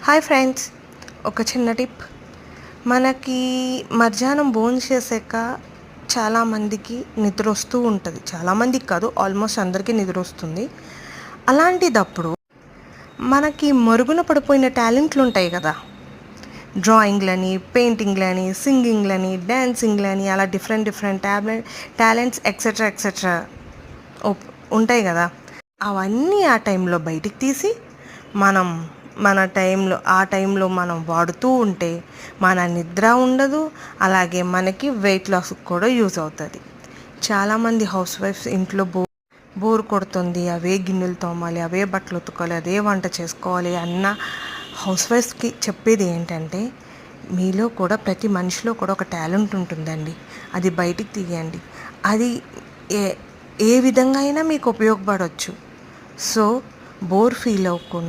Hi friends, ఒక చిన్న tip. మనకి మధ్యాహ్నం భోంచేసాక చాలామందికి నిద్ర వస్తూ ఉంటుంది. చాలామందికి కాదు, ఆల్మోస్ట్ అందరికీ నిద్ర వస్తుంది. అలాంటిదప్పుడు మనకి మరుగున పడిపోయిన టాలెంట్లు ఉంటాయి కదా, డ్రాయింగ్లని, పెయింటింగ్లని, సింగింగ్లని, డ్యాన్సింగ్లని, అలా డిఫరెంట్ టాలెంట్స్ ఎక్సెట్రా ఎక్సెట్రా ఉంటాయి కదా. అవన్నీ ఆ టైంలో బయటికి తీసి మనం ఆ టైంలో మనం వాడుతూ ఉంటే మన నిద్ర ఉండదు, అలాగే మనకి వెయిట్ లాస్కి కూడా యూజ్ అవుతుంది. చాలామంది హౌస్ వైఫ్స్ ఇంట్లో బోర్ కొడుతుంది, అవే గిన్నెలు తోమాలి, అవే బట్టలు ఉతుకోవాలి, అదే వంట చేసుకోవాలి అన్న హౌస్ వైఫ్స్కి చెప్పేది ఏంటంటే, మీలో కూడా ప్రతి మనిషిలో కూడా ఒక టాలెంట్ ఉంటుందండి. అది బయటికి తీయండి. అది ఏ విధంగా అయినా మీకు ఉపయోగపడవచ్చు. సో బోర్ ఫీల్ అవ్వకుండా